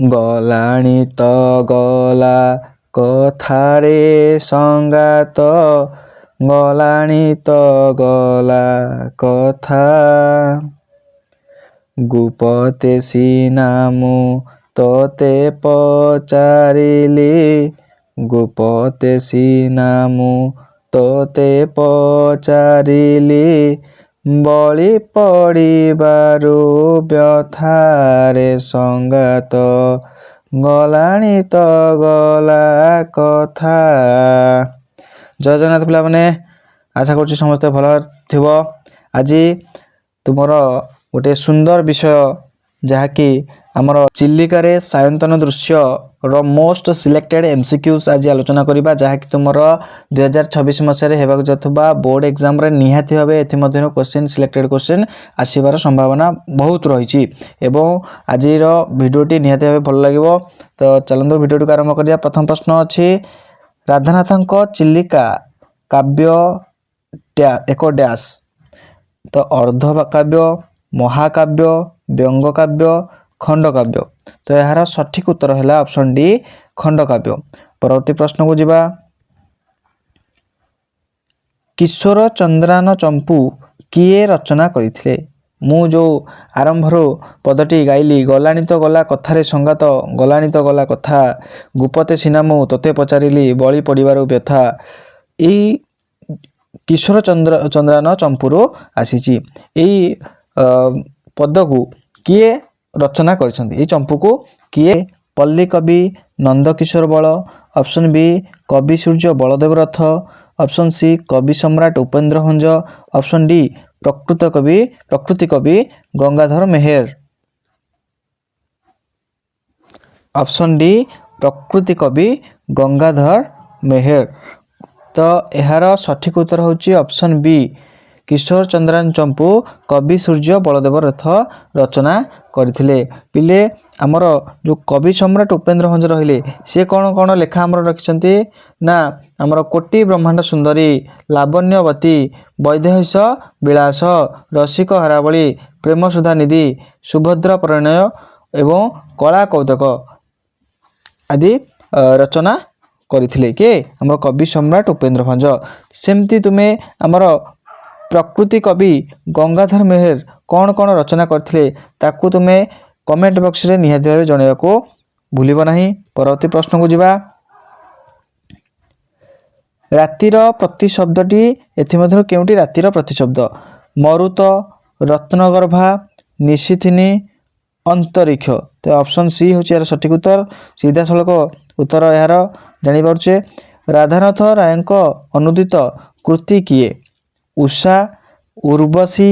ଗଲାଣି ତ ଗଲା କଥାରେ ସଙ୍ଗାତ, ଗଲାଣି ତ ଗଲା କଥା। ଗୁପତେ ସିନା ମୁଁ ତୋତେ ପଚାରିଲି, ଗୁପତେ ସିନା ମୁଁ ତୋତେ ପଚାରିଲି, ବଳି ପଡ଼ିବାରୁ ବ୍ୟଥାରେ ସଙ୍ଗାତ, ଗଲାଣି ତ ଗଲା କଥା। ଜୟ ଜଗନ୍ନାଥ ପିଲାମାନେ, ଆଶା କରୁଛି ସମସ୍ତେ ଭଲ ଥିବ। ଆଜି ତୁମର ଗୋଟେ ସୁନ୍ଦର ବିଷୟ ଯାହାକି ଆମର ଚିଲିକାରେ ସାୟନ୍ତନ ଦୃଶ୍ୟର ମୋଷ୍ଟ ସିଲେକ୍ଟେଡ୍ MCQs ଆଜି ଆଲୋଚନା କରିବା, ଯାହାକି ତୁମର 2026 ମସିହାରେ ହେବାକୁ ଯାଉଥିବା ବୋର୍ଡ଼ ଏକ୍ଜାମରେ ନିହାତି ଭାବେ ଏଥିମଧ୍ୟରୁ କ୍ୱେଶ୍ଚିନ୍ ସିଲେକ୍ଟେଡ୍ କ୍ୱେଶ୍ଚିନ୍ ଆସିବାର ସମ୍ଭାବନା ବହୁତ ରହିଛି ଏବଂ ଆଜିର ଭିଡ଼ିଓଟି ନିହାତି ଭାବେ ଭଲ ଲାଗିବ। ତ ଚାଲନ୍ତୁ ଭିଡ଼ିଓଟିକୁ ଆରମ୍ଭ କରିବା। ପ୍ରଥମ ପ୍ରଶ୍ନ ଅଛି, ରାଧାନାଥଙ୍କ ଚିଲିକା କାବ୍ୟ ଏକ ଡ୍ୟାସ୍। ତ ଅର୍ଦ୍ଧ କାବ୍ୟ, ମହାକାବ୍ୟ, ବ୍ୟଙ୍ଗକାବ୍ୟ, ଖଣ୍ଡକାବ୍ୟ। ତ ଏହାର ସଠିକ ଉତ୍ତର ହେଲା ଅପସନ୍ ଡି, ଖଣ୍ଡକାବ୍ୟ। ପରବର୍ତ୍ତୀ ପ୍ରଶ୍ନକୁ ଯିବା। କିଶୋର ଚନ୍ଦ୍ରାନ ଚମ୍ପୁ କିଏ ରଚନା କରିଥିଲେ? ମୁଁ ଯେଉଁ ଆରମ୍ଭରୁ ପଦଟି ଗାଇଲି, ଗଲାଣି ତ ଗଲା କଥାରେ ସଙ୍ଗାତ, ଗଲାଣି ତ ଗଲା କଥା, ଗୁପତେ ସିନା ମୁଁ ତୋତେ ପଚାରିଲି, ବଳି ପଡ଼ିବାରୁ ବ୍ୟଥା, ଏଇ କିଶୋର ଚନ୍ଦ୍ରାନ ଚମ୍ପୁରୁ ଆସିଛି। ଏଇ ପଦକୁ କିଏ ରଚନା କରିଛନ୍ତି? ଏଇ ଚମ୍ପୁକୁ କିଏ? ପଲ୍ଲୀ କବି ନନ୍ଦକିଶୋର ବଳ, ଅପସନ୍ ବି କବି ସୂର୍ଯ୍ୟ ବଳଦେବ ରଥ, ଅପସନ୍ ସି କବି ସମ୍ରାଟ ଉପେନ୍ଦ୍ର ଭଞ୍ଜ, ଅପସନ୍ ଡି ପ୍ରକୃତି କବି ଗଙ୍ଗାଧର ମେହେର। ଅପସନ୍ ଡି ପ୍ରକୃତି କବି ଗଙ୍ଗାଧର ମେହେର। ତ ଏହାର ସଠିକ ଉତ୍ତର ହେଉଛି ଅପସନ୍ ବି, କିଶୋର ଚନ୍ଦ୍ରାନ ଚମ୍ପୁ କବି ସୂର୍ଯ୍ୟ ବଳଦେବ ରଥ ରଚନା କରିଥିଲେ। ପିଲେ ଆମର ଯେଉଁ କବି ସମ୍ରାଟ ଉପେନ୍ଦ୍ର ଭଞ୍ଜ ରହିଲେ, ସିଏ କ'ଣ କ'ଣ ଲେଖା ଆମର ରଖିଛନ୍ତି ନା ଆମର କୋଟି ବ୍ରହ୍ମାଣ୍ଡ ସୁନ୍ଦରୀ, ଲାବଣ୍ୟବତୀ, ବୈଦେହୀଶ ବିଳାସ, ରସିକ ହାରାବଳୀ, ପ୍ରେମ ସୁଧାନିଧି, ସୁଭଦ୍ର ପରିଣୟ ଏବଂ କଳା କୌତୁକ ଆଦି ରଚନା କରିଥିଲେ କିଏ? ଆମର କବି ସମ୍ରାଟ ଉପେନ୍ଦ୍ର ଭଞ୍ଜ। ସେମିତି ତୁମେ ଆମର ପ୍ରକୃତି କବି ଗଙ୍ଗାଧର ମେହେର କ'ଣ କ'ଣ ରଚନା କରିଥିଲେ ତାକୁ ତୁମେ କମେଣ୍ଟ ବକ୍ସରେ ନିହାତି ଭାବେ ଜଣାଇବାକୁ ଭୁଲିବ ନାହିଁ। ପରବର୍ତ୍ତୀ ପ୍ରଶ୍ନକୁ ଯିବା। ରାତିର ପ୍ରତିଶବ୍ଦଟି ଏଥିମଧ୍ୟରୁ କେଉଁଟି ରାତିର ପ୍ରତିଶବ୍ଦ? ମରୁତ, ରତ୍ନଗର୍ଭା, ନିଶିଥିନି, ଅନ୍ତରୀକ୍ଷ। ତ ଅପସନ୍ ସି ହେଉଛି ଏହାର ସଠିକ ଉତ୍ତର। ସିଧାସଳଖ ଉତ୍ତର ଏହାର ଜାଣିପାରୁଛେ। ରାଧାନାଥ ରାୟଙ୍କ ଅନୁଦିତ କୃତି କିଏ? ଉଷା, ଉର୍ବଶୀ,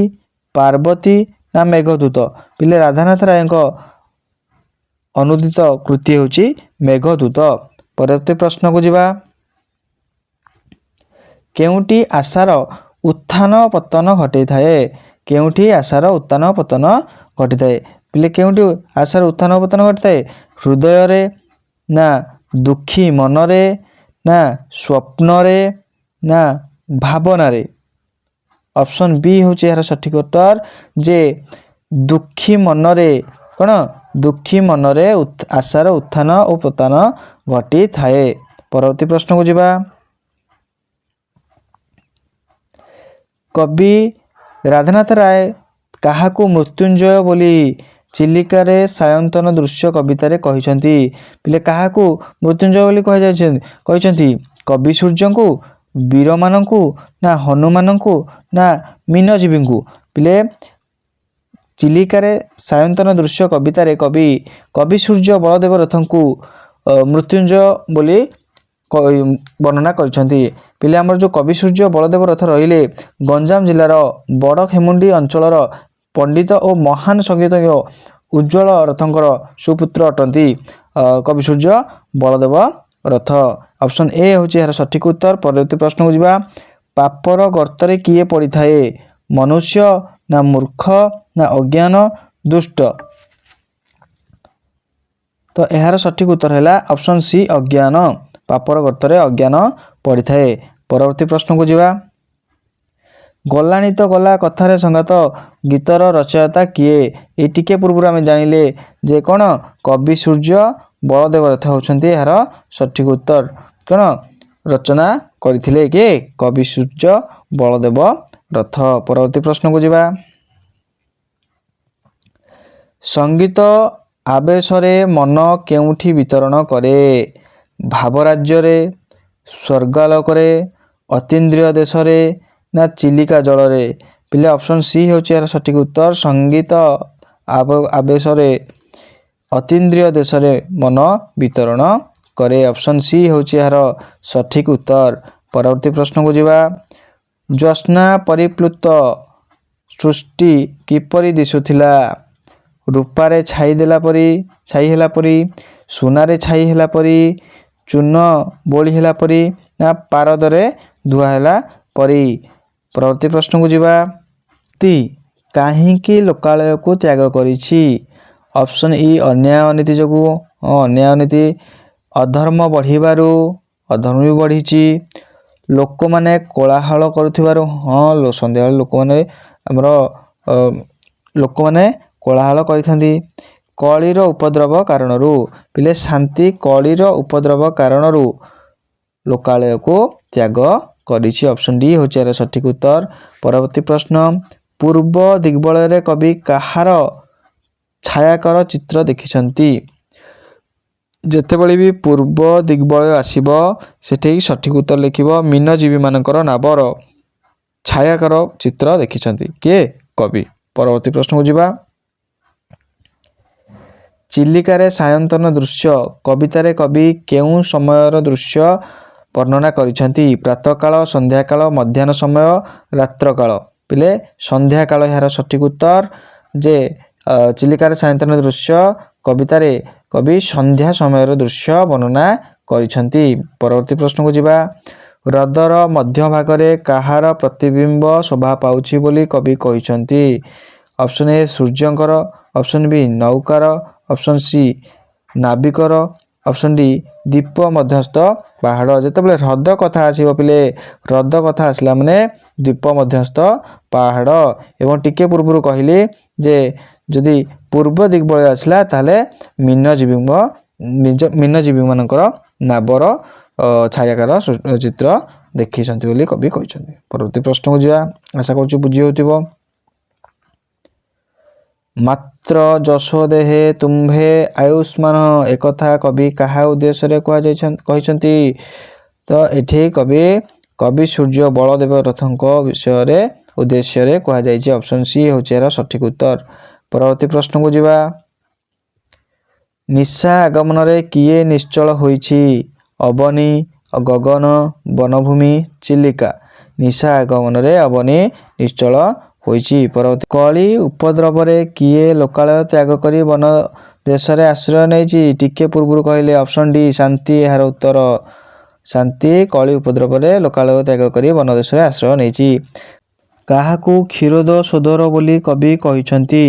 ପାର୍ବତୀ ନା ମେଘଦୂତ? ପିଲେ ରାଧାନାଥ ରାୟଙ୍କ ଅନୁଦିତ କୃତି ହେଉଛି ମେଘଦୂତ। ପରବର୍ତ୍ତୀ ପ୍ରଶ୍ନକୁ ଯିବା। କେଉଁଟି ଆଶାର ଉତ୍ଥାନ ପତନ ଘଟାଇଥାଏ? କେଉଁଠି ଆଶାର ଉତ୍ଥାନ ପତନ ଘଟିଥାଏ? ପିଲେ କେଉଁଠି ଆଶାର ଉତ୍ଥାନ ପତନ ଘଟିଥାଏ? ହୃଦୟରେ ନା ଦୁଃଖୀ ମନରେ ନା ସ୍ୱପ୍ନରେ ନା ଭାବନାରେ? ଅପସନ୍ ବି ହେଉଛି ଏହାର ସଠିକ ଉତ୍ତର, ଯେ ଦୁଃଖୀ ମନରେ କ'ଣ? ଦୁଃଖୀ ମନରେ ଆଶାର ଉତ୍ଥାନ ଓ ପତନ ଘଟିଥାଏ। ପରବର୍ତ୍ତୀ ପ୍ରଶ୍ନକୁ ଯିବା। କବି ରାଧାନାଥ ରାୟ କାହାକୁ ମୃତ୍ୟୁଞ୍ଜୟ ବୋଲି ଚିଲିକାରେ ସାୟନ୍ତନ ଦୃଶ୍ୟ କବିତାରେ କହିଛନ୍ତି? ପିଲେ କାହାକୁ ମୃତ୍ୟୁଞ୍ଜୟ ବୋଲି କହିଛନ୍ତି? କବି ସୂର୍ଯ୍ୟଙ୍କୁ, ବୀରମାନଙ୍କୁ ନା ହନୁମାନଙ୍କୁ ନା ମୀନଜୀବୀଙ୍କୁ? ପିଲେ ଚିଲିକାରେ ସାୟନ୍ତନ ଦୃଶ୍ୟ କବିତାରେ କବି ସୂର୍ଯ୍ୟ ବଳଦେବ ରଥଙ୍କୁ ମୃତ୍ୟୁଞ୍ଜୟ ବୋଲି ବର୍ଣ୍ଣନା କରିଛନ୍ତି। ପିଲେ ଆମର ଯେଉଁ କବି ସୂର୍ଯ୍ୟ ବଳଦେବ ରଥ ରହିଲେ ଗଞ୍ଜାମ ଜିଲ୍ଲାର ବଡ଼ଖେମୁଣ୍ଡି ଅଞ୍ଚଳର ପଣ୍ଡିତ ଓ ମହାନ ସଙ୍ଗୀତଜ୍ଞ ଉଜ୍ଜ୍ୱଳ ରଥଙ୍କର ସୁପୁତ୍ର ଅଟନ୍ତି କବି ସୂର୍ଯ୍ୟ ବଳଦେବ ରଥ। ଅପସନ୍ ଏ ହେଉଛି ଏହାର ସଠିକ ଉତ୍ତର। ପରବର୍ତ୍ତୀ ପ୍ରଶ୍ନକୁ ଯିବା। ପାପର ଗର୍ତ୍ତରେ କିଏ ପଡ଼ିଥାଏ? ମନୁଷ୍ୟ ନା ମୂର୍ଖ ନା ଅଜ୍ଞାନ ଦୁଷ୍ଟ? ତ ଏହାର ସଠିକ ଉତ୍ତର ହେଲା ଅପସନ୍ ସି ଅଜ୍ଞାନ। ପାପର ଗର୍ତ୍ତରେ ଅଜ୍ଞାନ ପଡ଼ିଥାଏ। ପରବର୍ତ୍ତୀ ପ୍ରଶ୍ନକୁ ଯିବା। ଗଲାଣି ତ ଗଲା କଥାରେ ସଂଗାତ ଗୀତର ରଚୟିତା କିଏ? ଏଇ ଟିକେ ପୂର୍ବରୁ ଆମେ ଜାଣିଲେ ଯେ କ'ଣ କବି ସୂର୍ଯ୍ୟ ବଳଦେବ ରଥ ହେଉଛନ୍ତି ଏହାର ସଠିକ ଉତ୍ତର। କ'ଣ ରଚନା କରିଥିଲେ କିଏ? କବି ସୂର୍ଯ୍ୟ ବଳଦେବ ରଥ। ପରବର୍ତ୍ତୀ ପ୍ରଶ୍ନକୁ ଯିବା। ସଙ୍ଗୀତ ଆବେଶରେ ମନ କେଉଁଠି ବିତରଣ କରେ? ଭାବରାଜ୍ୟରେ, ସ୍ୱର୍ଗାଲୋକରେ, ଅତୀନ୍ଦ୍ରିୟ ଦେଶରେ ନା ଚିଲିକା ଜଳରେ? ପିଲେ ଅପସନ୍ ସି ହେଉଛି ଏହାର ସଠିକ ଉତ୍ତର। ସଙ୍ଗୀତ ଆବେଶରେ ଅତୀନ୍ଦ୍ରିୟ ଦେଶରେ ମନ ବିତରଣ କରେ। ଅପସନ୍ ସି ହେଉଛି ଏହାର ସଠିକ ଉତ୍ତର। ପରବର୍ତ୍ତୀ ପ୍ରଶ୍ନକୁ ଯିବା। ଜ୍ୟୋତ୍ସ୍ନା ପରିପ୍ଲୁତ ସୃଷ୍ଟି କିପରି ଦିଶୁଥିଲା? ରୂପାରେ ଛାଇ ହେଲା ପରି, ସୁନାରେ ଛାଇ ହେଲା ପରି, ଚୂନ ବୋଳି ହେଲା ପରି ନା ପାରଦରେ ଧୁଆ ହେଲା ପରି? ପରବର୍ତ୍ତୀ ପ୍ରଶ୍ନକୁ ଯିବା। କାହିଁକି ଲୋକାଳୟକୁ ତ୍ୟାଗ କରିଛି? ଅପସନ୍ ଇ ଅନ୍ୟାୟ ଅନୀତି ଯୋଗୁଁ। ଅନ୍ୟାୟ ଅନୀତି। ଅଧର୍ମ ବଢ଼ିବାରୁ। ଅଧର୍ମ ବି ବଢ଼ିଛି। ଲୋକମାନେ କୋଳାହଳ କରୁଥିବାରୁ। ସନ୍ଧ୍ୟାବେଳେ ଲୋକମାନେ କୋଳାହଳ କରିଥାନ୍ତି। କଳିର ଉପଦ୍ରବ କାରଣରୁ। ପିଲେ ଶାନ୍ତି କଳିର ଉପଦ୍ରବ କାରଣରୁ ଲୋକାଳୟକୁ ତ୍ୟାଗ କରିଛି। ଅପସନ୍ ଡି ହେଉଛି ଏହାର ସଠିକ ଉତ୍ତର। ପରବର୍ତ୍ତୀ ପ୍ରଶ୍ନ। ପୂର୍ବ ଦିଗ୍ବଳୟରେ କବି କାହାର ଛାୟାକାର ଚିତ୍ର ଦେଖିଛନ୍ତି? ଯେତେବେଳେ ବି ପୂର୍ବ ଦିଗ୍ବଳୟ ଆସିବ ସେଠି ସଠିକ ଉତ୍ତର ଲେଖିବ ମୀନଜୀବୀମାନଙ୍କର ନାବର ଛାୟାକାର ଚିତ୍ର ଦେଖିଛନ୍ତି କିଏ? କବି। ପରବର୍ତ୍ତୀ ପ୍ରଶ୍ନକୁ ଯିବା। ଚିଲିକାରେ ସାୟନ୍ତନ ଦୃଶ୍ୟ କବିତାରେ କବି କେଉଁ ସମୟର ଦୃଶ୍ୟ ବର୍ଣ୍ଣନା କରିଛନ୍ତି? ପ୍ରାତଃକାଳ, ସନ୍ଧ୍ୟାକାଳ, ମଧ୍ୟାହ୍ନ ସମୟ, ରାତ୍ରକାଳ? ପିଲେ ସନ୍ଧ୍ୟାକାଳ ଏହାର ସଠିକ ଉତ୍ତର। ଯେ ଚିଲିକାର ସାୟନ୍ତନ ଦୃଶ୍ୟ କବିତାରେ କବି ସନ୍ଧ୍ୟା ସମୟର ଦୃଶ୍ୟ ବର୍ଣ୍ଣନା କରିଛନ୍ତି। ପରବର୍ତ୍ତୀ ପ୍ରଶ୍ନକୁ ଯିବା। ହ୍ରଦର ମଧ୍ୟଭାଗରେ କାହାର ପ୍ରତିବିମ୍ବ ଶୋଭା ପାଉଛି ବୋଲି କବି କହିଛନ୍ତି? ଅପସନ୍ ଏ ସୂର୍ଯ୍ୟଙ୍କର, ଅପସନ୍ ବି ନୌକାର, ଅପସନ୍ ସି ନାବିକର, ଅପସନ୍ ଡି ଦ୍ୱୀପ ମଧ୍ୟସ୍ଥ ପାହାଡ଼। ଯେତେବେଳେ ହ୍ରଦ କଥା ଆସିବ ପିଲେ ହ୍ରଦ କଥା ଆସିଲା ମାନେ ଦ୍ୱୀପ ମଧ୍ୟସ୍ଥ ପାହାଡ଼। ଏବଂ ଟିକେ ପୂର୍ବରୁ କହିଲି ଯେ ଯଦି ପୂର୍ବ ଦିଗ୍ବଳୟ ଆସିଲା ତାହେଲେ ମୀନଜୀବୀମାନଙ୍କର ନାବର ଛାୟାକାର ଚିତ୍ର ଦେଖିଛନ୍ତି ବୋଲି କବି କହିଛନ୍ତି। ପରବର୍ତ୍ତୀ ପ୍ରଶ୍ନକୁ ଯିବା। ଆଶା କରୁଛି ବୁଝି ହେଉଥିବ। ମାତ୍ର ଯଶ ଦେହେ ତୁମ୍ଭେ ଆୟୁଷ୍ମାନ ଏକଥା କବି କାହା ଉଦ୍ଦେଶ୍ୟରେ କହିଛନ୍ତି? ତ ଏଠି କବି ସୂର୍ଯ୍ୟ ବଳଦେବ ରଥଙ୍କ ଉଦ୍ଦେଶ୍ୟରେ କୁହାଯାଇଛି। ଅପସନ୍ ସି ହେଉଛି ଏହାର ସଠିକ ଉତ୍ତର। ପରବର୍ତ୍ତୀ ପ୍ରଶ୍ନକୁ ଯିବା। ନିଶା ଆଗମନରେ କିଏ ନିଶ୍ଚଳ ହୋଇଛି? ଅବନୀ, ଗଗନ, ବନଭୂମି, ଚିଲିକା? ନିଶା ଆଗମନରେ ଅବନୀ ନିଶ୍ଚଳ ହୋଇଛି। ପରବର୍ତ୍ତୀ। କଳି ଉପଦ୍ରବରେ କିଏ ଲୋକାଳୟ ତ୍ୟାଗ କରି ବନ ଦେଶରେ ଆଶ୍ରୟ ନେଇଛି? ଟିକେ ପୂର୍ବରୁ କହିଲେ ଅପସନ୍ ଡି ଶାନ୍ତି ଏହାର ଉତ୍ତର। ଶାନ୍ତି କଳି ଉପଦ୍ରବରେ ଲୋକାଳୟ ତ୍ୟାଗ କରି ବନ ଦେଶରେ ଆଶ୍ରୟ ନେଇଛି। କାହାକୁ କ୍ଷୀରୋଦ ସୋଦର ବୋଲି କବି କହିଛନ୍ତି?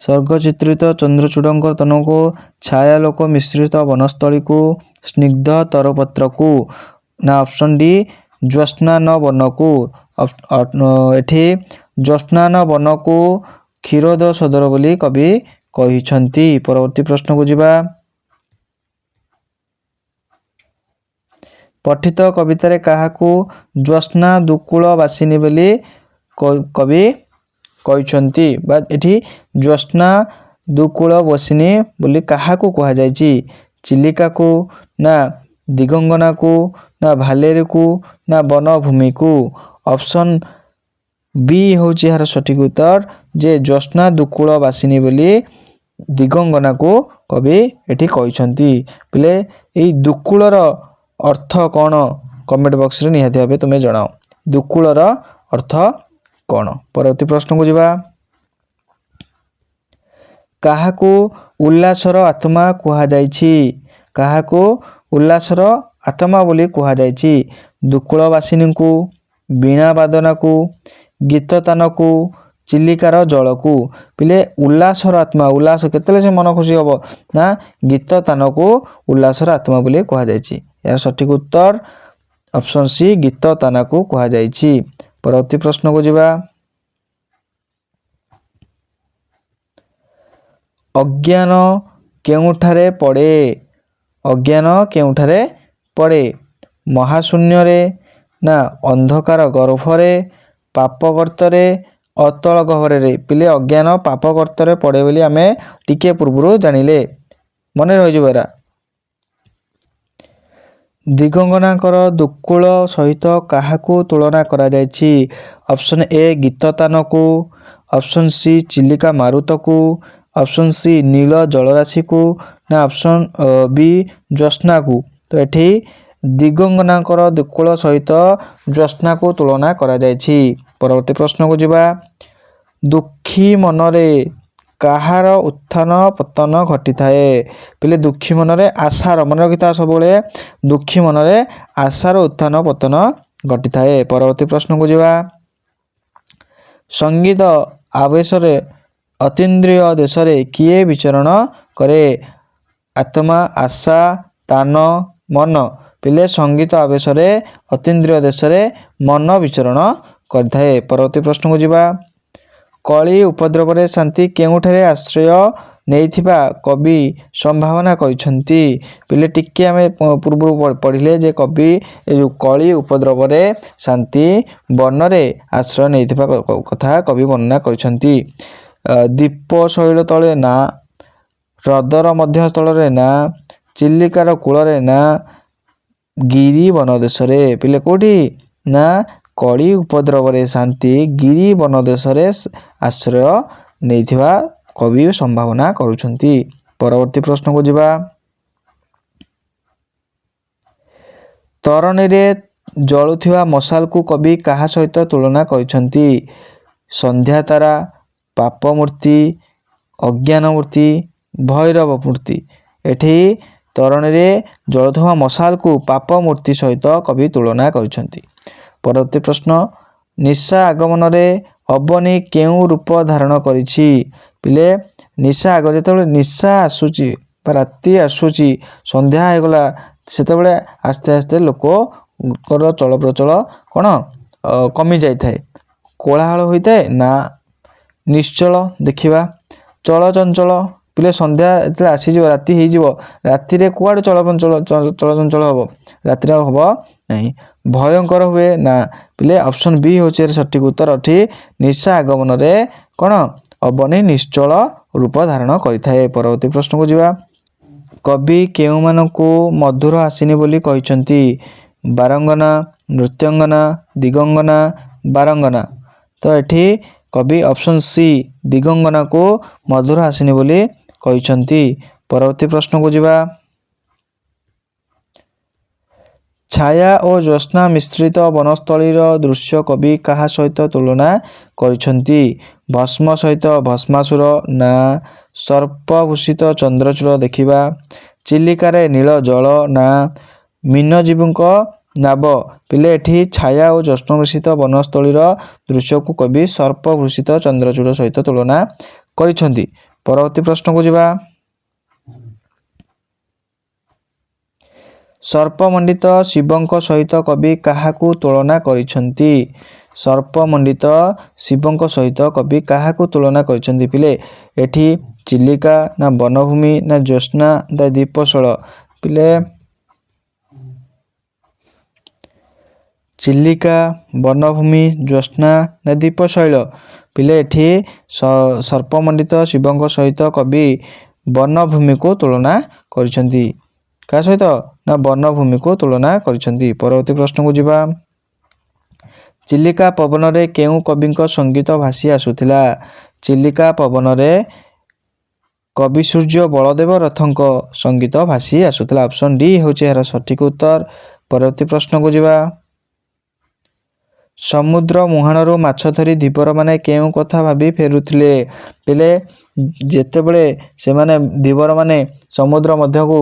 ସ୍ୱର୍ଗଚିତ୍ରିତ ଚନ୍ଦ୍ରଚୂଡ଼ଙ୍କ ତନକୁ, ଛାୟାଲୋକ ମିଶ୍ରିତ ବନସ୍ଥଳୀକୁ, ସ୍ନିଗ୍ଧ ତରୁପତ୍ରକୁ ନା ଅପସନ୍ ଡି ଜ୍ୟୋତ୍ସ୍ନାନ ବନକୁ? ଏଠି ଜ୍ୟୋତ୍ସ୍ନାନ ବନକୁ କ୍ଷୀରୋଦ ସୋଦର ବୋଲି କବି କହିଛନ୍ତି। ପରବର୍ତ୍ତୀ ପ୍ରଶ୍ନକୁ ଯିବା। ପଠିତ କବିତାରେ କାହାକୁ ଜ୍ୟୋତ୍ସ୍ନା ଦୁକୂଳ ବାସିନୀ ବୋଲି କବି କହିଛନ୍ତି? ବା ଏଠି ଜ୍ୟୋତ୍ସ୍ନା ଦୁକୂଳ ବାସିନୀ ବୋଲି କାହାକୁ କୁହାଯାଇଛି? ଚିଲିକାକୁ ନା ଦିଗଙ୍ଗନାକୁ ନା ଭାଲେରିକୁ ନା ବନଭୂମିକୁ? ଅପସନ୍ ବି ହେଉଛି ଏହାର ସଠିକ ଉତ୍ତର। ଯେ ଜ୍ୟୋତ୍ସ୍ନା ଦୁକୂଳ ବାସିନୀ ବୋଲି ଦିଗଙ୍ଗନାକୁ କବି ଏଠି କହିଛନ୍ତି। ପିଲେ ଏଇ ଦୁକୂଳର ଅର୍ଥ କ'ଣ? କମେଣ୍ଟ ବକ୍ସରେ ନିହାତି ଭାବେ ତୁମେ ଜଣାଅ ଦୁକୂଳର ଅର୍ଥ କ'ଣ? ପରବର୍ତ୍ତୀ ପ୍ରଶ୍ନକୁ ଯିବା। କାହାକୁ ଉଲ୍ଲାସର ଆତ୍ମା କୁହାଯାଇଛି? କାହାକୁ ଉଲ୍ଲାସର ଆତ୍ମା ବୋଲି କୁହାଯାଇଛି? ଦୁକୂଳବାସିନୀଙ୍କୁ, ବୀଣାବାଦନାକୁ, ଗୀତତାନକୁ, ଚିଲିକାର ଜଳକୁ? ପିଲେ ଉଲ୍ଲାସର ଆତ୍ମା, ଉଲ୍ଲାସ କେତେବେଳେ ସେ ମନ ଖୁସି ହେବ ନା ଗୀତତାନକୁ ଉଲ୍ଲାସର ଆତ୍ମା ବୋଲି କୁହାଯାଇଛି। ଏହାର ସଠିକ ଉତ୍ତର ଅପସନ୍ ସି ଗୀତତାନକୁ କୁହାଯାଇଛି। ପରବର୍ତ୍ତୀ ପ୍ରଶ୍ନକୁ ଯିବା। ଅଜ୍ଞାନ କେଉଁଠାରେ ପଡ଼େ? ଅଜ୍ଞାନ କେଉଁଠାରେ ପଡ଼େ? ମହାଶୂନ୍ୟରେ ନା ଅନ୍ଧକାର ଗର୍ଭରେ, ପାପ ଗର୍ତ୍ତରେ, ଅତଳ ଗହ୍ୱରରେ। ପିଲେ ଅଜ୍ଞାନ ପାପ ଗର୍ତ୍ତରେ ପଡ଼େ ବୋଲି ଆମେ ଟିକେ ପୂର୍ବରୁ ଜାଣିଲେ, ମନେ ରହିଯିବ ଏରା। ଦିଗଙ୍ଗନାଙ୍କର ଦୁକୁଳ ସହିତ କାହାକୁ ତୁଳନା କରାଯାଇଛି? ଅପସନ୍ ଏ ଗୀତତାନକୁ, ଅପସନ୍ ସି ଚିଲିକା ମାରୁତକୁ, ଅପସନ୍ ସି ନୀଳ ଜଳରାଶିକୁ, ନା ଅପସନ୍ ବି ଜ୍ୟୋତ୍ସ୍ନାକୁ। ତ ଏଠି ଦିଗଙ୍ଗନାଙ୍କର ଦୁକୁଳ ସହିତ ଜ୍ୟୋତ୍ସ୍ନାକୁ ତୁଳନା କରାଯାଇଛି। ପରବର୍ତ୍ତୀ ପ୍ରଶ୍ନକୁ ଯିବା। ଦୁଃଖୀ ମନରେ କାହାର ଉତ୍ଥାନ ପତନ ଘଟିଥାଏ? ପିଲେ ଦୁଃଖୀ ମନରେ ଆଶାର, ମନେ ରଖିଥାଏ ସବୁବେଳେ, ଦୁଃଖୀ ମନରେ ଆଶାର ଉତ୍ଥାନ ପତନ ଘଟିଥାଏ। ପରବର୍ତ୍ତୀ ପ୍ରଶ୍ନକୁ ଯିବା। ସଙ୍ଗୀତ ଆବେଶରେ ଅତୀନ୍ଦ୍ରିୟ ଦେଶରେ କିଏ ବିଚରଣ କରେ? ଆତ୍ମା, ଆଶା, ତାନ, ମନ। ପିଲେ ସଙ୍ଗୀତ ଆବେଶରେ ଅତୀନ୍ଦ୍ରିୟ ଦେଶରେ ମନ ବିଚରଣ କରିଥାଏ। ପରବର୍ତ୍ତୀ ପ୍ରଶ୍ନକୁ ଯିବା। କଳି ଉପଦ୍ରବରେ ଶାନ୍ତି କେଉଁଠାରେ ଆଶ୍ରୟ ନେଇଥିବା କବି ସମ୍ଭାବନା କରିଛନ୍ତି? ପିଲେ ଟିକେ ଆମେ ପୂର୍ବରୁ ପଢ଼ିଲେ ଯେ କବି ଏ ଯେଉଁ କଳି ଉପଦ୍ରବରେ ଶାନ୍ତି ବନରେ ଆଶ୍ରୟ ନେଇଥିବା କଥା କବି ବର୍ଣ୍ଣନା କରିଛନ୍ତି। ଦୀପ ଶୈଳ ତଳେ ନା, ହ୍ରଦର ମଧ୍ୟସ୍ଥଳରେ ନା, ଚିଲିକାର କୂଳରେ ନା, ଗିରି ବନ ଦେଶରେ। ପିଲେ କେଉଁଠି? ନା କଳି ଉପଦ୍ରବରେ ଶାନ୍ତି ଗିରି ବନ ଦେଶରେ ଆଶ୍ରୟ ନେଇଥିବା କବି ସମ୍ଭାବନା କରୁଛନ୍ତି। ପରବର୍ତ୍ତୀ ପ୍ରଶ୍ନକୁ ଯିବା। ତରଣୀରେ ଜଳୁଥିବା ମଶାଲକୁ କବି କାହା ସହିତ ତୁଳନା କରିଛନ୍ତି? ସନ୍ଧ୍ୟାତାରା, ପାପ ମୂର୍ତ୍ତି, ଅଜ୍ଞାନ ମୂର୍ତ୍ତି, ଭୈରବ ମୂର୍ତ୍ତି। ଏଠି ତରଣୀରେ ଜଳୁଥିବା ମଶାଲକୁ ପାପ ମୂର୍ତ୍ତି ସହିତ କବି ତୁଳନା କରିଛନ୍ତି। ପରବର୍ତ୍ତୀ ପ୍ରଶ୍ନ। ନିଶା ଆଗମନରେ ଅବନୀ କେଉଁ ରୂପ ଧାରଣ କରିଛି? ପିଲେ ନିଶା ଯେତେବେଳେ ନିଶା ଆସୁଛି ବା ରାତି ଆସୁଛି, ସନ୍ଧ୍ୟା ହେଇଗଲା, ସେତେବେଳେ ଆସ୍ତେ ଆସ୍ତେ ଲୋକଙ୍କର ଚଳପ୍ରଚଳ କ'ଣ କମି ଯାଇଥାଏ। କୋଳାହଳ ହୋଇଥାଏ ନା ନିଶ୍ଚଳ ଦେଖିବା। ଚଳଚଞ୍ଚଳ, ପିଲେ ସନ୍ଧ୍ୟା ଯେତେବେଳେ ଆସିଯିବ, ରାତି ହେଇଯିବ, ରାତିରେ କୁଆଡ଼େ ଚଳଚଞ୍ଚଳ ହେବ? ରାତିରେ ହେବ ନାହିଁ। ଭୟଙ୍କର ହୁଏ ନା। ପିଲେ ଅପସନ୍ ବି ହେଉଛି ସଠିକ୍ ଉତ୍ତର। ଏଠି ନିଶା ଆଗମନରେ କ'ଣ ଅବନୀ ନିଶ୍ଚଳ ରୂପ ଧାରଣ କରିଥାଏ। ପରବର୍ତ୍ତୀ ପ୍ରଶ୍ନକୁ ଯିବା। କବି କେଉଁମାନଙ୍କୁ ମଧୁର ହାସିନୀ ବୋଲି କହିଛନ୍ତି? ବାରଙ୍ଗନା, ନୃତ୍ୟଙ୍ଗନା, ଦିଗଙ୍ଗନା, ବାରଙ୍ଗନା। ତ ଏଠି କବି ଅପସନ୍ ସି ଦିଗଙ୍ଗନାକୁ ମଧୁର ହାସିନୀ ବୋଲି କହିଛନ୍ତି। ପରବର୍ତ୍ତୀ ପ୍ରଶ୍ନକୁ ଯିବା। ଛାୟା ଓ ଜ୍ୟୋତ୍ସ୍ନା ମିଶ୍ରିତ ବନସ୍ଥଳୀର ଦୃଶ୍ୟ କବି କାହା ସହିତ ତୁଳନା କରିଛନ୍ତି? ଭସ୍ମ ସହିତ ଭସ୍ମାସୁର ନା, ସର୍ପଭୂଷିତ ଚନ୍ଦ୍ରଚୂଡ଼ ଦେଖିବା, ଚିଲିକାରେ ନୀଳ ଜଳ ନା, ମୀନଜୀବଙ୍କ ନାବ। ପିଲେ ଏଠି ଛାୟା ଓ ଜ୍ୟୋତ୍ସ୍ନା ମିଶ୍ରିତ ବନସ୍ଥଳୀର ଦୃଶ୍ୟକୁ କବି ସର୍ପଭୂଷିତ ଚନ୍ଦ୍ରଚୂଡ଼ ସହିତ ତୁଳନା କରିଛନ୍ତି। ପରବର୍ତ୍ତୀ ପ୍ରଶ୍ନକୁ ଯିବା। ସର୍ପମଣ୍ଡିତ ଶିବଙ୍କ ସହିତ କବି କାହାକୁ ତୁଳନା କରିଛନ୍ତି? ସର୍ପମଣ୍ଡିତ ଶିବଙ୍କ ସହିତ କବି କାହାକୁ ତୁଳନା କରିଛନ୍ତି? ପିଲେ ଏଠି ଚିଲିକା ନା ବନଭୂମି ନା ଜ୍ୟୋତ୍ସ୍ନା ନା ଦୀପଶୈଳ। ପିଲେ ଚିଲିକା, ବନଭୂମି, ଜ୍ୟୋତ୍ସ୍ନା ନା ଦୀପଶୈଳ। ପିଲେ ଏଠି ସର୍ପମଣ୍ଡିତ ଶିବଙ୍କ ସହିତ କବି ବନଭୂମିକୁ ତୁଳନା କରିଛନ୍ତି। କାହା ସହିତ? ନା ବନଭୂମିକୁ ତୁଳନା କରିଛନ୍ତି। ପରବର୍ତ୍ତୀ ପ୍ରଶ୍ନକୁ ଯିବା। ଚିଲିକା ପବନରେ କେଉଁ କବିଙ୍କ ସଙ୍ଗୀତ ଭାସି ଆସୁଥିଲା? ଚିଲିକା ପବନରେ କବି ସୂର୍ଯ୍ୟ ବଳଦେବ ରଥଙ୍କ ସଙ୍ଗୀତ ଭାସି ଆସୁଥିଲା। ଅପସନ୍ ଡି ହେଉଛି ଏହାର ସଠିକ୍ ଉତ୍ତର। ପରବର୍ତ୍ତୀ ପ୍ରଶ୍ନକୁ ଯିବା। ସମୁଦ୍ର ମୁହାଣରୁ ମାଛ ଧରି ଧୀବରମାନେ କେଉଁ କଥା ଭାବି ଫେରୁଥିଲେ? ପିଲେ ଯେତେବେଳେ ସେମାନେ ଧୀବର ମାନେ ସମୁଦ୍ର ମଧ୍ୟକୁ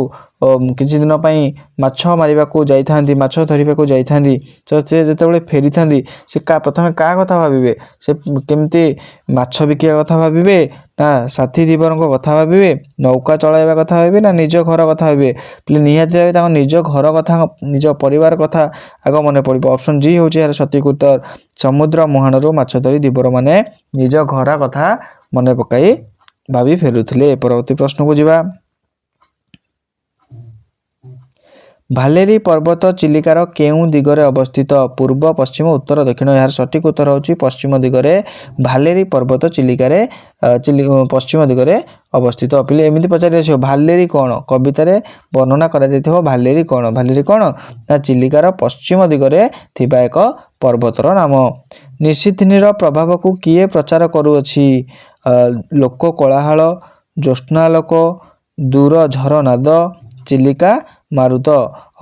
କିଛି ଦିନ ପାଇଁ ମାଛ ମାରିବାକୁ ଯାଇଥାନ୍ତି, ମାଛ ଧରିବାକୁ ଯାଇଥାନ୍ତି, ତ ସେ ଯେତେବେଳେ ଫେରିଥାନ୍ତି ସେ ପ୍ରଥମେ କାହା କଥା ଭାବିବେ? ସେ କେମିତି ମାଛ ବିକିବା କଥା ଭାବିବେ, ନା ସାଥୀ ଧୀବରଙ୍କ କଥା ଭାବିବେ, ନୌକା ଚଳାଇବା କଥା ଭାବିବେ, ନା ନିଜ ଘର କଥା ଭାବିବେ? ପିଲେ ନିହାତି ଭାବେ ତାଙ୍କ ନିଜ ଘର କଥା, ନିଜ ପରିବାର କଥା ଆଗ ମନେ ପଡ଼ିବ। ଅପସନ୍ ଜି ହେଉଛି ଏହାର ସଠିକ୍ ଉତ୍ତର। ସମୁଦ୍ର ମୁହାଣରୁ ମାଛ ଧରି ଧୀବରମାନେ ନିଜ ଘର କଥା ମନେ ପକାଇ ଭାବି ଫେରୁଥିଲେ। ପରବର୍ତ୍ତୀ ପ୍ରଶ୍ନକୁ ଯିବା। ଭାଲେରୀ ପର୍ବତ ଚିଲିକାର କେଉଁ ଦିଗରେ ଅବସ୍ଥିତ? ପୂର୍ବ, ପଶ୍ଚିମ, ଉତ୍ତର, ଦକ୍ଷିଣ? ଏହାର ସଠିକ୍ ଉତ୍ତର ହେଉଛି ପଶ୍ଚିମ ଦିଗରେ। ଭାଲେରୀ ପର୍ବତ ଚିଲିକାରେ ପଶ୍ଚିମ ଦିଗରେ ଅବସ୍ଥିତ। ପିଲେ ଏମିତି ପଚାରି ଆସିବ, ଭାଲେରୀ କ'ଣ? କବିତାରେ ବର୍ଣ୍ଣନା କରାଯାଇଥିବ ଭାଲେରୀ କ'ଣ? ଭାଲେରୀ କ'ଣ? ନା ଚିଲିକାର ପଶ୍ଚିମ ଦିଗରେ ଥିବା ଏକ ପର୍ବତର ନାମ। ନିଶିଥିନୀର ପ୍ରଭାବକୁ କିଏ ପ୍ରଚାର କରୁଅଛି? ଲୋକ କୋଳାହଳ, ଜ୍ୟୋତ୍ସ୍ନାଲୋକ, ଦୂର ଝର ନାଦ, ଚିଲିକା ମାରୁତ?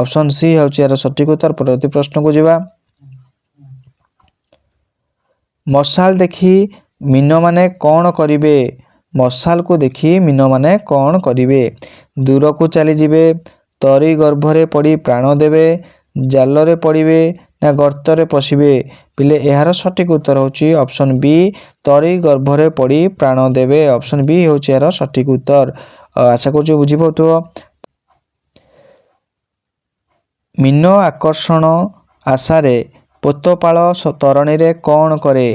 ଅପସନ୍ ସି ହେଉଛି ଏହାର ସଠିକ୍ ଉତ୍ତର। ପରବର୍ତ୍ତୀ ପ୍ରଶ୍ନକୁ ଯିବା। ମଶାଲ ଦେଖି ମୀନମାନେ କ'ଣ କରିବେ? ମଶାଲକୁ ଦେଖି ମୀନମାନେ କ'ଣ କରିବେ? ଦୂରକୁ ଚାଲିଯିବେ, ତରି ଗର୍ଭରେ ପଡ଼ି ପ୍ରାଣ ଦେବେ, ଜାଲରେ ପଡ଼ିବେ, ନା ଗର୍ତ୍ତରେ ପଶିବେ? ପିଲେ ଏହାର ସଠିକ୍ ଉତ୍ତର ହେଉଛି ଅପସନ୍ ବି, ତରି ଗର୍ଭରେ ପଡ଼ି ପ୍ରାଣ ଦେବେ। ଅପସନ୍ ବି ହେଉଛି ଏହାର ସଠିକ୍ ଉତ୍ତର। ଆଶା କରୁଛି ବୁଝିପାରୁଥିବ। ମୀନ ଆକର୍ଷଣ ଆଶାରେ ପୋତପାଳ ତରଣୀରେ କ'ଣ କରେ?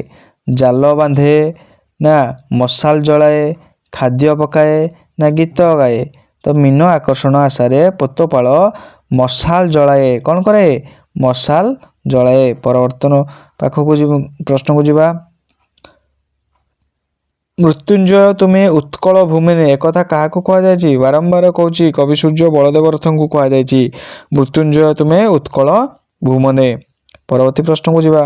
ଜାଲ ବାନ୍ଧେ, ନା ମଶାଲ ଜଳାଏ, ଖାଦ୍ୟ ପକାଏ, ନା ଗୀତ ଗାଏ? ତ ମୀନ ଆକର୍ଷଣ ଆଶାରେ ପୋତପାଳ ମଶାଲ ଜଳାଏ। କ'ଣ କରେ? ମଶାଲ ଜଳାଏ। ପରବର୍ତ୍ତନ ପାଖକୁ ପ୍ରଶ୍ନକୁ ଯିବା। ମୃତ୍ୟୁଞ୍ଜୟ ତୁମେ ଉତ୍କଳ ଭୂମିନେ, ଏକଥା କାହାକୁ କୁହାଯାଇଛି? ବାରମ୍ବାର କହୁଛି, କବି ସୂର୍ଯ୍ୟ ବଳଦେବ ରଥଙ୍କୁ କୁହାଯାଇଛି। ମୃତ୍ୟୁଞ୍ଜୟ ତୁମେ ଉତ୍କଳ ଭୂମନେ। ପରବର୍ତ୍ତୀ ପ୍ରଶ୍ନକୁ ଯିବା।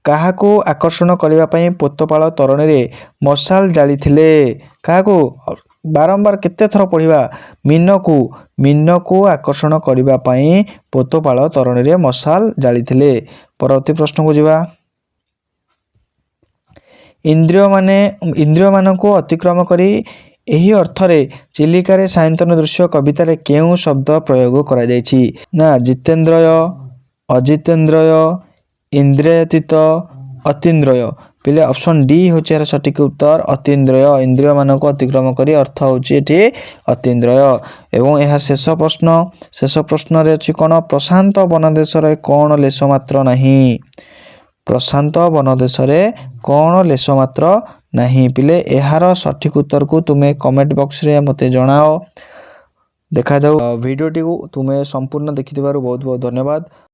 କାହାକୁ ଆକର୍ଷଣ କରିବା ପାଇଁ ପୋତପାଳ ତରଣୀରେ ମଶାଲ ଜାଳିଥିଲେ? କାହାକୁ? ବାରମ୍ବାର କେତେ ଥର ପଢ଼ିବା? ମୀନକୁ। ମୀନକୁ ଆକର୍ଷଣ କରିବା ପାଇଁ ପୋତପାଳ ତରଣୀରେ ମଶାଲ ଜାଳିଥିଲେ। ପରବର୍ତ୍ତୀ ପ୍ରଶ୍ନକୁ ଯିବା। ଇନ୍ଦ୍ରିୟମାନଙ୍କୁ ଅତିକ୍ରମ କରି, ଏହି ଅର୍ଥରେ ଚିଲିକାରେ ସାୟନ୍ତନ ଦୃଶ୍ୟ କବିତାରେ କେଉଁ ଶବ୍ଦ ପ୍ରୟୋଗ କରାଯାଇଛି? ନା ଜିତେନ୍ଦ୍ରୟ, ଅଜିତେନ୍ଦ୍ରୟ, ଇନ୍ଦ୍ରିୟାତୀତ, ଅତୀନ୍ଦ୍ରୟ? ପିଲେ ଅପସନ୍ ଡି ହେଉଛି ଏହାର ସଠିକ୍ ଉତ୍ତର, ଅତୀନ୍ଦ୍ରୟ। ଇନ୍ଦ୍ରିୟମାନଙ୍କୁ ଅତିକ୍ରମ କରି ଅର୍ଥ ହେଉଛି ଏଠି ଅତୀନ୍ଦ୍ରୟ। ଏବଂ ଏହା ଶେଷ ପ୍ରଶ୍ନ। ଶେଷ ପ୍ରଶ୍ନରେ ଅଛି କ'ଣ? ପ୍ରଶାନ୍ତ ବନଦେଶରେ କ'ଣ ଲେଶ ମାତ୍ର ନାହିଁ? ପ୍ରଶାନ୍ତ ବନଦେଶରେ କ'ଣ ଲେଶ ମାତ୍ର ନାହିଁ? ପିଲେ ଏହାର ସଠିକ୍ ଉତ୍ତରକୁ ତୁମେ କମେଣ୍ଟ ବକ୍ସରେ ମୋତେ ଜଣାଅ। ଦେଖାଯାଉ। ଭିଡ଼ିଓଟିକୁ ତୁମେ ସମ୍ପୂର୍ଣ୍ଣ ଦେଖିଥିବାରୁ ବହୁତ ବହୁତ ଧନ୍ୟବାଦ।